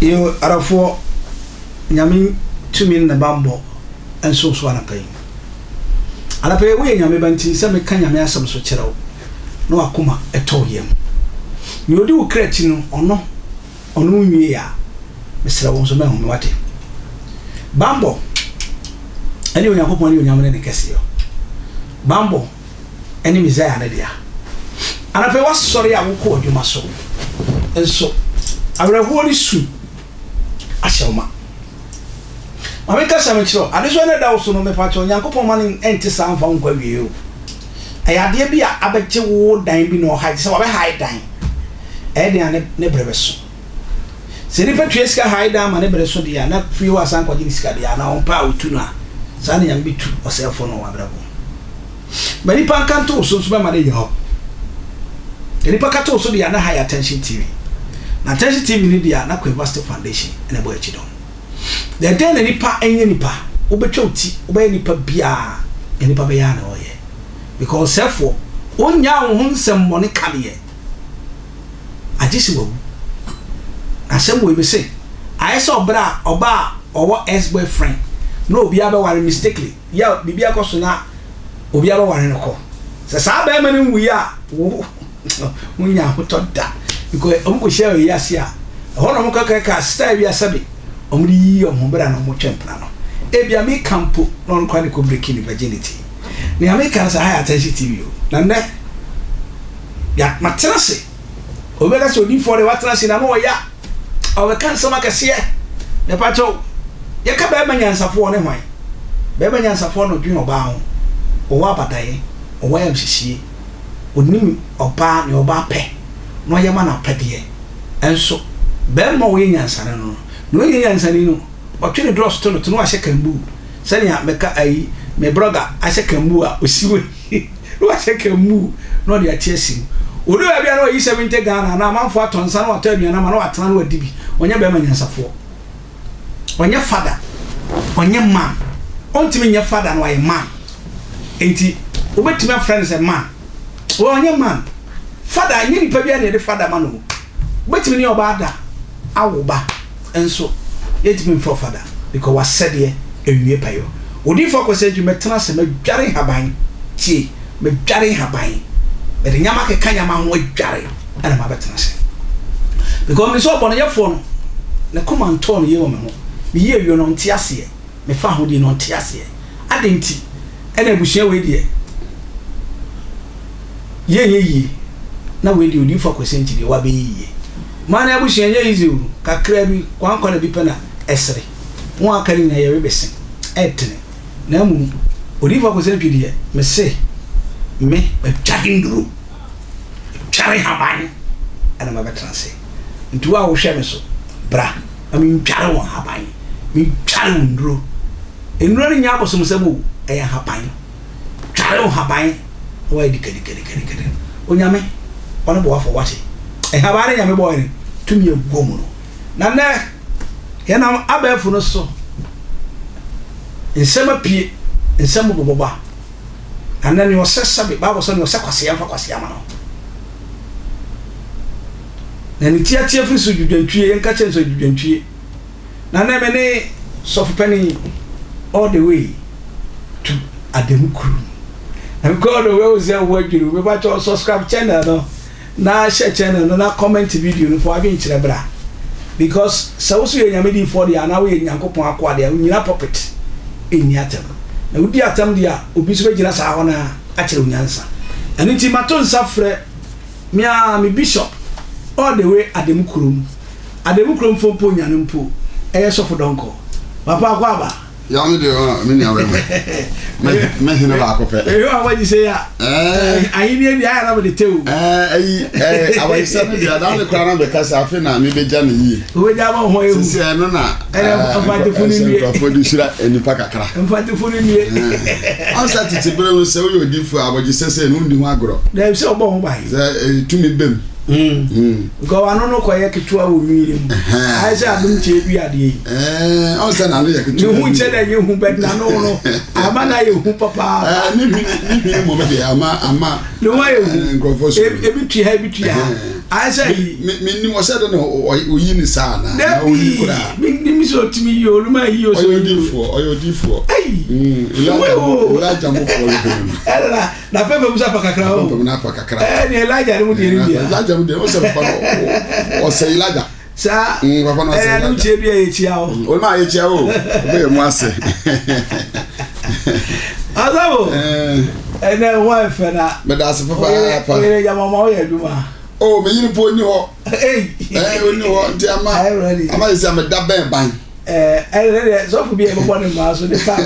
yo arafo nyame tumi na bambo enso so anapai anapai we nyame banti se me kan nyame asem so kyerɛw no akoma eto yem ni odi wo kreti no ono nwie ya mesra won so me hu me wate bambo ani onyankopon ni onyame ne kese yo bambo eni mizaya na dia anapai wasori a wo ko odwuma so enso awreho ni su ahyɛwma mameka sɛ mekyerɛ ade so ne da wo so no mepa kyerɛ onyankopɔn ma ne ɛnte saa mfa nkwa wie o ɛyɛ adeɛ bi a abɛgye wo dan bi na ɔhae sɛ wɔbɛhae dan ɛyɛ ne berɛ bɛso sɛ nipa tue sika hae dan ma ne berɛ so deɛ na fie wɔ asan kɔgye ne sika deɛ na ɔmpa a wotu no a saa ne nyame bi tu ɔsɛɛfo no wabrɛbɔ ma nipa nka nto wo so nso bɛma ne yɛ hɔ nipa ka to wo so deɛ na high attention TV na attention TV ni dia na University Foundation ene boy chido the day na nipa enye nipa obetwa uti obey nipa bia nipa be ya na oye because therefore onya wo nsem money kale agisi wo asem wo be say I saw bra oba owo ex boyfriend no obi aba ware mistakenly ya bibia koso na obi aba ware no ko se sa ba ma ne wu ya wo munya hotoda because omko share yasi a hono mo kaka style bia sabe omri yi ombra no mo twempna no ebia me campo non kwa ne ko breaking virginity ne America sa high attention TV na ne ya matrase obeka so di for the watrase na mo ya obeka nsama kase ne pacho ye ka ba manyansafo ne hwan ba manyansafo no dwen oba ho o wa bataye o wa yam hihie onim oba ne oba pe no yema na pede enso be mo we nyansane no no we nyansane no o twene dross to no to no ahye kambu sania meka ai me brother ahye kambu a osiwe no ahye kambu no de atie sim odo ya bia no yi 70 Ghana na amanfo atonsa na wato aduana ma na watena no adibi onye be ma nyansafo onye father onye man ontimi nya father no aye man enti obetimi friends a man onye man father nyi nipa bia na de father man no betimi ni oba ada awoba enso yetimi for father because was said here ewie payo odi for ko say ju metena se madware haban tie madware haban be de nyama ke kanya ma ho adware ana ma betena se because me so bono ye for no na command ton ye wo me ho me ye wi no ntia se me fa ho di no ntia se adenti ena ebusia we die ye na we di odi for ko say nti de wa be ye man abusia nye easy kakra bi kwankwa na bi pena esre won akari na ye rebesen etene na mu odi for ko say nti de me se me atwahinduru tware haban ana ma betranse nti wa wo hwe me so bra ami tware won haban mi tware nduru enuro ni nya abosom sebo e haban tware won haban wa dikadi onyame ona bo afọ wate e habare nyame boy ni tumi eguomu no na ne ye na abafu no so nsema pie nsema boboba anani o sesa be babo so ni o sekwase ya fa kwase ya ma no na ni tia firi so dwudwantwie yenka chen so dwudwantwie na na me ne sofupani all the way to Ademukuru and God the way was there working we ba to subscribe channel no na share channel no na comment video no for abi nkyere bra because so so ye nyame di for dia na we nyankopon akwa dia nyina puppet eni atam na udi atam dia obi so begina sa ho na a kyere nyansa ani ti maton safre mia mi bishop all the way Ademukuru fompo nyane mpo eye sofo donko papa akwa aba ya me de me ni awre me hina ba ko pe yo awa ji say ya ayi ni dia na me de tewu awa isa me dia da le kwa na be kasa afi na me beja na yi o beja ma ho ewu sisi no na mfante funi ni ko fodi shira enipa kakra mfante funi ni ansa titi bere no se o yo difu aboji sese no ndi ho agoro na se obo ho bai tumi bem Go on no koye ketua wo nwiri mu. I say adum che bi ade. O say na no ye ketua. You hu che da you hu bet na no. Ama na you hu papa. Ni mo me de ama. No wa you. Nkrofo so. Ebi twi ha. I say me ni mo say do no oyi ni sa na o ni kura. Me so timi yo lu ma yi yo so. Oyodifo. Elijah mo for you. Na pepe musa pa kakra o. Pepe na pa kakra. Ni Elijah ni mo de ri bia. Elijah mo de o se pa o se Elijah. Sa papa no se Elijah. No che bia ye chia o. O ma ye chia o. Be ye mo ase. Azabo. Ene wife na. Me da se papa pa. O ye ya mama o ye duma. Oh, me yiri po ni ho. Oni ho ndi ama. Ama ise me da ben ban. So for be able to do so the fact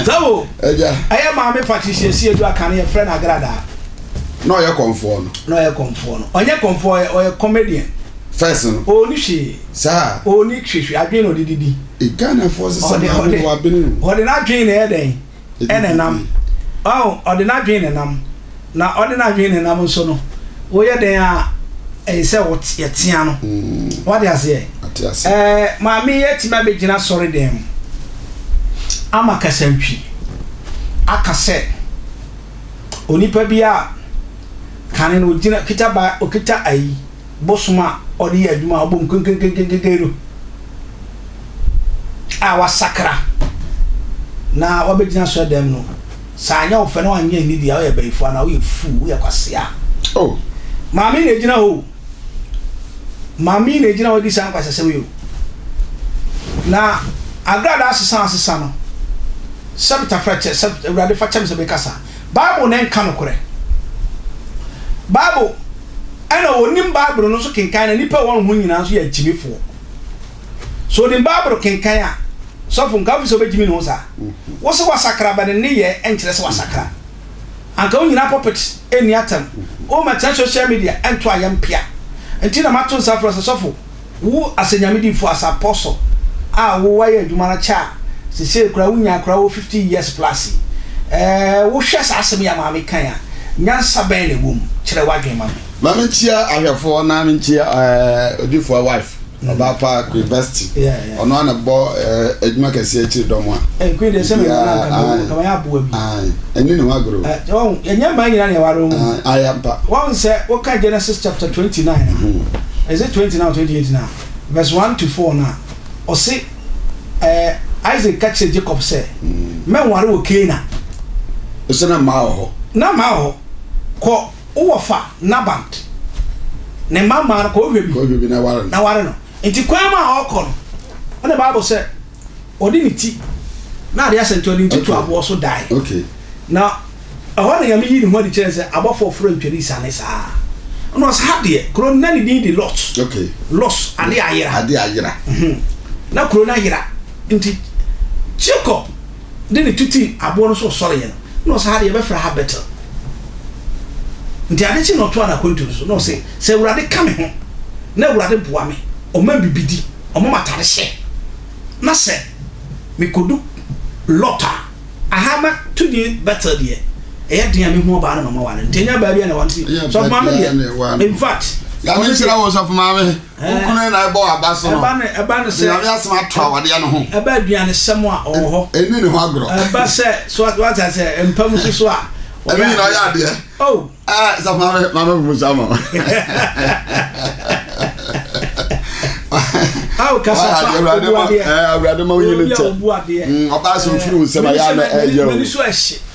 so I am my Patricia see you can your friend Agrada. No, you're conform. No, you're conform. On your conform or a comedian. First, only she, sir, only she, I didn't know did it can force what did not drain a day and a num. Oh, or did not drain a num. Now, ordinary drain a num so no. Where they are. Say what yetiano what you say ma me yeti ma be gina sorry dem ama kasantwi akase onipa bia kan no gina kita ba okita ayi bosuma odi aduma obom kenkenkenkenkero a wasakra na wa be gina sorry dem no sa anya ofe na anya ni dia o ye beifo na o ye fu o ye kwasea oh mami ne gina ho mami ne gina odi san kwasese yo na agrada asesa no sabta frache sabta urade fachem se be kasa bible na nka no kore bible ana onim bible no so kenkan na nipa won hu nyina so ya jimifo so the bible kenkan a so fun ka so be jimi no sa wo so wasakra ba ne ye enkire se wasakra anka onyina puppet eni atam o ma tan social media ento ayampia enti na mato safra sofo wo asenyamedi fu as apostle a wo waye aduma na cha se kura wunya kura wo 50 years plus wo hwe sa asem ya maame kan a nyansa ben le wom kire wadwen maame chia ahwefo na me chia odifo wife Obapa University. Ono ana bo eduma kase achi domo a. Queen de seme na kama ya bo abi. Eni ne wagro. Enya ma nyina ne waro mu. Ayampa. One say what Genesis chapter 29. Is it 29 or 28 now? Verse 1 to 4 now. O say Isaac catch Jacob say, "Men ware o Canaan." O say na ma ho. Na ma ho. Ko owofa Nabant. Ne mama ko hwe bi. Ko hwe bi na ware. Na ware no. Enti kwa ma okọ no. When the Bible say odi ni ti na dey asent odi ti to abo so die. Okay. Now ahọ na yam yi ni ho di chere say abofo fro ntweri sane sa. No sa de kro na ni di lot. Okay. Loss ade ayira. Ade ayira. Na kro na ayira. Enti Jacob de ni tuti abo no so sore ye no sa de be fra ha better. Nti ade chi no to na kontu so no say urade ka me ho na urade boa me o ma bibidi o ma matare hye na se me kodu lota ahama to the better there e dia me ho ba na ma wale ntenya ba bia na wanti so ma me there in fact ya me sira wo so ma me ukunu na ebo abaso no e ba ne se ya asema to awade no ho e ba aduane sem a o ho eni ne ho agro e ba se so what I say empam so a I mean no ya de oh so ma me bu sama How kasa Abrade ma yin nte oba so firi se ma ya na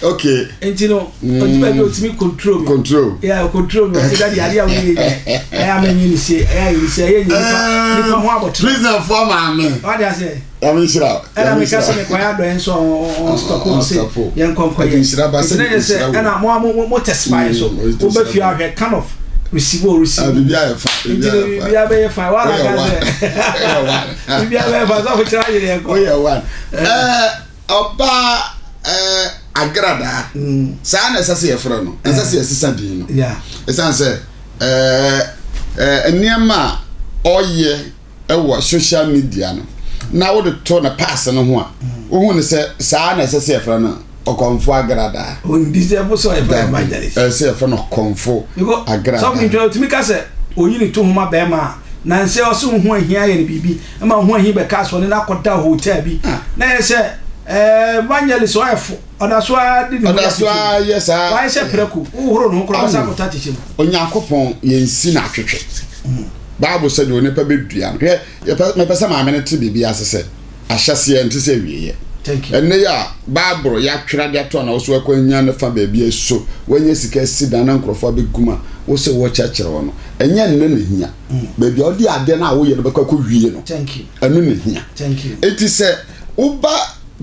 okay enti no ojiba bi otimi control yeah control no se daddy ari awu ya ma yin se yin se yin ni ho abot prison for ma me what dey say ya me shira era me kasa me kwaya do enso on stop on se yen konkwa yen shira ba se na mo testify so wo ba fi ahwe kind of receive bibia fa bibia be fa wala gaze bibia be fa so chira yire ko oya one oba agrada sa na sase ye fro no sase ye sisa din no yeah esan se eniema oye ewo social media no na wo de to na pass no ho a wo hu ne se sa na sase ye fro no okonfo agrada on deserve so evangelist say for no konfo agrada so me to me ka say oyini to homa be ma na nse o so ho ahia ye ne bibi ma ho ahia be ka so ne na koda hotel bi na ye say evangelist o efo oda so yes ah why say preku uhoro no kro sa kota tichim onyankopon yensi na twetwe Bible said you never be dua me pesa ma me ne ti bibi asese ahyase enti se wiye thank you and ya Bible ya twera de to na wo so akwanya ne fa ba bi eso wanya sika sida na nkrofo be kuma wo se wo chakere wo no enya nne ne hia ba bi odi ade na wo ye no bekwa ko wiye no thank you anu ne hia thank you enti se uba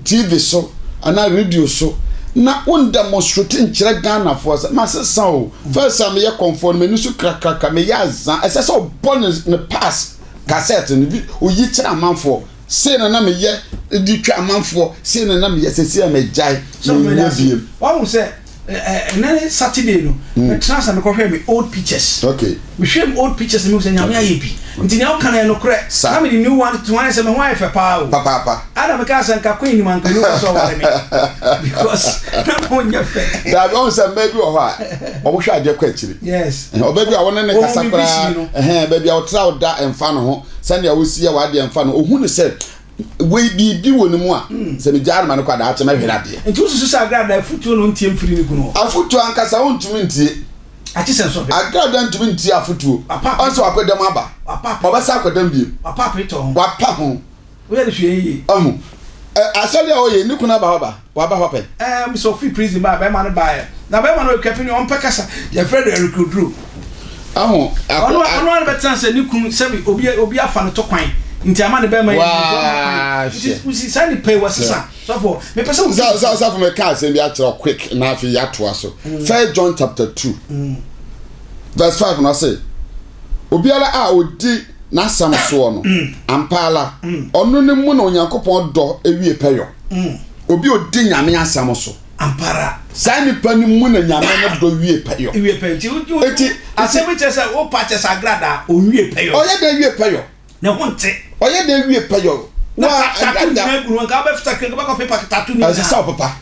TV so ana radio so na on demonstrate nkyere Ghana for us masesa o first time ye conform me nusu krakaka me ya zan esesa o bonus ne pass cassette ne o yi kyere amanfo say na me ye di twa amanfo say na me ye sesi me jai so me won say and Saturday no me transfer me kohwe me old pictures okay we show old pictures me say nyame ayebi ntini o kan no kre na me new one to one say me why fa pa papa ada me ka san ka queen ni man kan no so wale me because na mo nya fe da on say maybe o ha o mo hwa ade kwa akiri yes o baby a won ne kasa kra baby a o tra o da emfa no ho send ya wo si ya wa de emfa no ohu ne say we bi wonu mu a se me jar ma no kwa da ache ma hwera de nti ususu sa agrada futuo no ntiem firi ni kuno afutuo ankasa wontumi ntie achi senso be agrada ntumi ntie afutuo onso akodam aba obesa akodam bi papa peto ho wapa ho we ya de hwe yi asale o ye ni kuna ba hoba waba hope me so free prison ba ma no ba na ba ma no kepini on pekasa ye friend recruit aho ono betan se ni kun se obi afa no to kwan nti ama ne be ma you see sani pay wasesa so for me person so for me car say be actually quick na afi ya to aso 1 John chapter 2 verse 5 na say obiara a odi na sam so no ampala ono ne mu na onyankopon do ewie peyo obi odi nyame asam so ampara sani pani mu na nyame na do wie peyo eti asemi chese o pache sagrada o wie peyo o ye de wie peyo na wonte oye de wie peyo na tatu na guru ka ba fita ke ba ko paper tatu ni as sa papa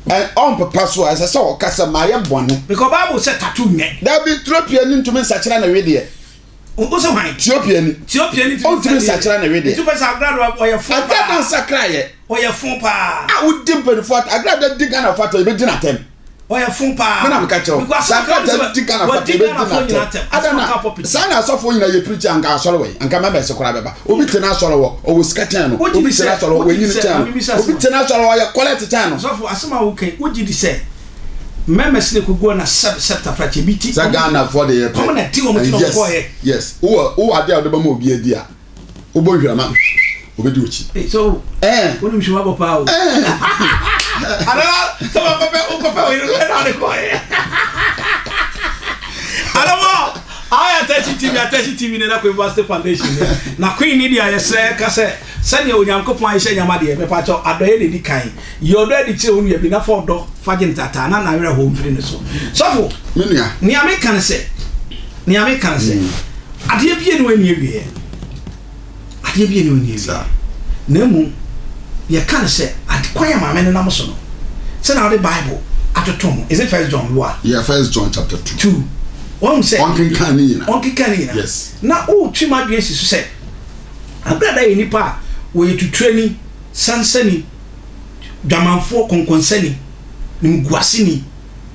and on papa so as sa o kasa maye bone because Bible say tatu nye da bi tropia ni ntumi nsakira na wedie o so han Ethiopia ni ntumi nsakira na wedie tu pesa agrado o ye fun pa agrado nsakira ye o ye fun pa a wo dimpe ni fat agrado diga na fat e be gina tem o ye fun pa na me ka chewo agrado diga na fat e be gina tem adana sana asofo nyina ye preach anga asoro we anka ma be se kora beba obi tena asoro wo o wo skatan no obi tena asoro wo nyini tan obi tena asoro wo ye collect tan no asofo asema wo kai wogi di se memesle kugo na septa frache biti Ghana for the come na ti wo mti no ko ye yes wo ade ade ba ma obi adi a wo bo hwirama obedi ochi so wonu mshwa bo pa o ala so papa o yiro na le ko ye ala mo aya Tachi TV ne na ko University Foundation na queen ni dia yesre ka se sane onyankopon ayehye nyamade e pepa cho adoye de di kan yodo de kire onu ya bi na for do fagin tata na were ho mfiri ne so sofo menua ni american se ade bie no ani ewie ade bie no ani ewie na mu ye kan se ade kwaya ma me ne nam so no se na the Bible atotom is it 1 John 1 yeah 1 John chapter 2 one say onkin kanina yes na o twima dwe sisu se abrada ye nipa wo ye tutrani sansani dwamanfo konkonsani nimguasini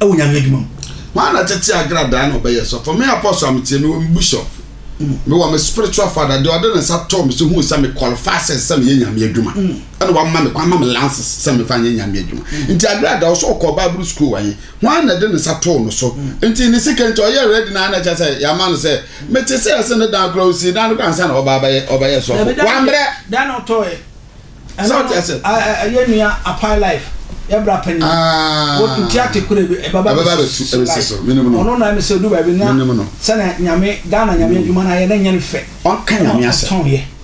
e wonya medwuma wana tete agrada na obeye so for me apostle amtie me bishop me wa me spiritual father de order na tom so hu say me qualify say me nyame adwuma ana wa ma me kwa ma me lances say me fa nyame adwuma nti agrada so ko bible school wan wana de na sato no so nti ni second oye ready na na say ya man say me te say ne da grow si na no kan say na obeye so wa mbre da no toy so ayenia apply life yabra pani what ntiate kure e baba so minimum ono na me se du ba bi na sana nyame Ghana nyame adwuma na ye na nyane fe on kan nyame ase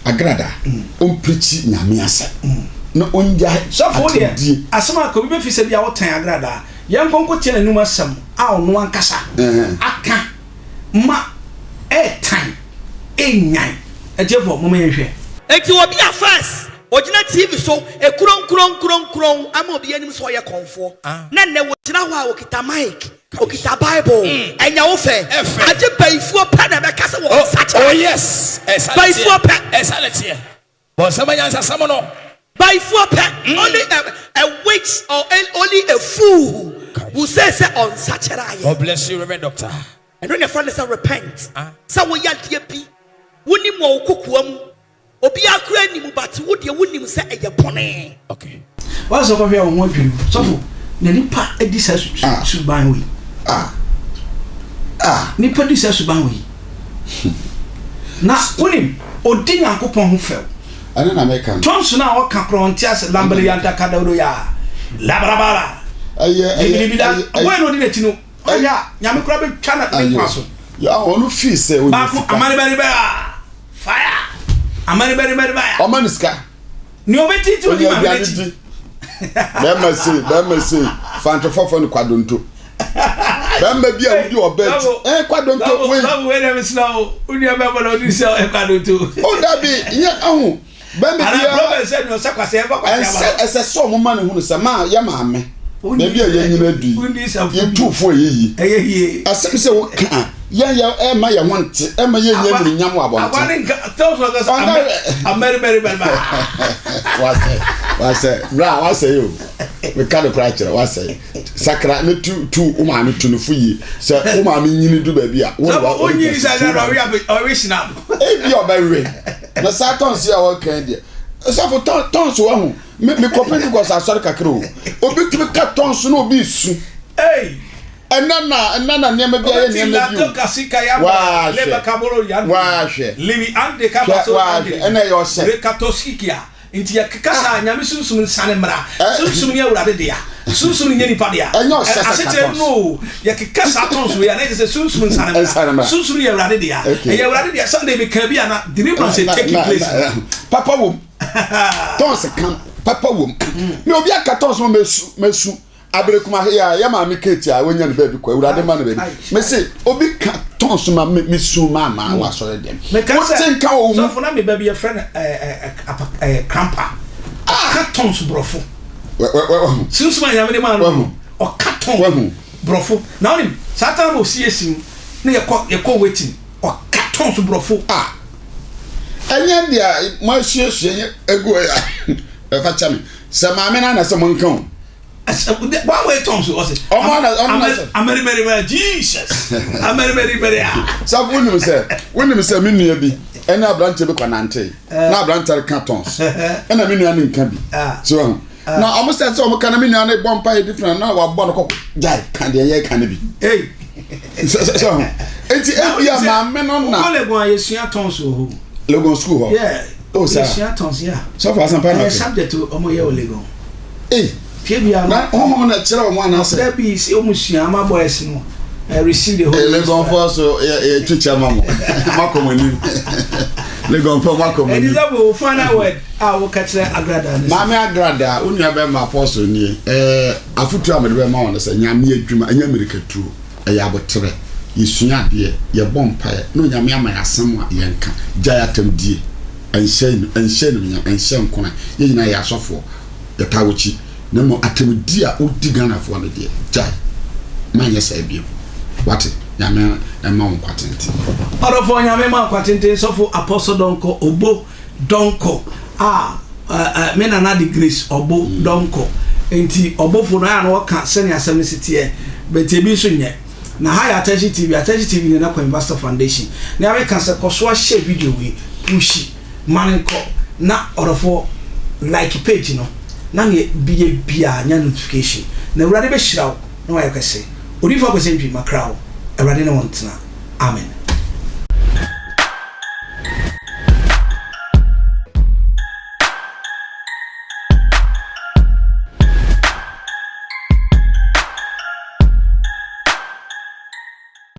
agrada on preach nyame ase no onja so for there asema ko bi be fi se bia wotan agrada ye nkonko tie na numa asam a ono ankasa aka ma e tan enyan e jefo mo me hwe enti obi a first Ojina TV so e kron ama obi anim so ye konfo na ne wo gyina ho a okita mic okita bible enya wo fe age baifuo pa na be kase wo sacha. Oh yes, baifuo pa esalete bon sama nyansa samo no baifuo pa only a witch or only a fool who says on sachara. God bless you, Reverend Doctor. And when your friend say repent say wo ya de bi woni mo kokoam obi akura ni mu but wo de wonim say eye bone. Okay, what's up here on one view so na nipa edisa suban we nipa edisa suban we na wonim odi Nyankopon ho few ana na meka tonso na o ka krontias lambere yanta kadawdo ya labrabara aye we no di na tinu aya nyame kura be twa na kwaso ya onu fi se onu ba ko amani bari ba fire amani bari ba o maniska ni obeti ti odi ma Bema say fantofofo ni kwadonto bemba bia wudi obet kwadonto we we dem slow uni bemba no di sell kwadonto o da bi nya ahu bemba bia problem say no sakwase e bakwase ese so mo ma ne hu se ma ya ma me na bia ye nyina du ye tufo ye yi asem se wo ka ya e ma ya wonte e ma ye nya mi nyam abonte abane tell so that ameri what's you we can't cry what's sakra me tu o ma me tu no fuyi se o ma me nyini du ba bia wo o nyini sa na we snap e bi o ba we na satons ya wo kan dia so for tons wo hu me kopeni ko sa sorry kakro obi tu ka tons no obi su hey enana niam bia ye niam bi to kasika ya leba kaboro ya wa hwe livi ande kabaso ande ena yo se rekatosikia inti ya kasa nyame sunsum nsane mra sunsum ni awurade dia sunsum ni nipa dia asete no ya kasa tonso ya na se sunsum nsane mra sunsum ni awurade dia e ya awurade dia sunday be kan bia na deliverance taking place papa wo tonso kan papa wo me obi aka tonso mesu abrekuma ya ma me keti a wonya ne baby ko awurade ma ne baby me say obi ka tonso ma me su ma wa so dem me kan say so for na me baby your friend crampa ka tonso brofo since my yamede man o ka ton brofo na onim satan mo siesim na ye ko wetin o ka tonso brofo anya dia mo hiesie ego ya e fa chame se ma me na se mo nkan one way tongues was it? America, Jesus. America. So when you say me nua bi, ena branche be kwanante. Na branche ka tons. Ena me nua ni nka bi. So na almost say so mo kana me nua na bompa different na wa bo no kok jai kan de ye kan bi. Hey. So enti ebia ma me no na. Ko legon ayesua tons o. Legon school ho. Yeah. Oh sir. Ayesua tons yeah. So for sampa na. Subject to omo ye o legon. Eh. Pia na omo na kira omo na say there be see omusua ama boys no receive the whole legon for so e twitcha mamo makomani legon for makomani and is that final word wo ka kire agrada na mama agrada onua be ma apostle ni afutu amede be ma won say nyame adwuma anya america tuo ya abotre yesua de ye bompa no nyame amayasem a ye nka jaya tamdie enhyɛ nkona ye nyina ya asofo ye tawochi na mo atemdi a odi Ghana fo no de jai manya sa biem wate nyame ema won kwatente orofo nyame ma kwatente sofo apostle donko obo donko me na the grace obo donko enti obofo no ya no ka sene asem sitie beti bi so nye na high attention tv na kwa investor foundation na we kan se koso share video we pushi manenko na orofo like page no na nge bia nya notification na urade be hirawo na wa yakase odi fa kwese ntwi makrawo urade na wontena amen.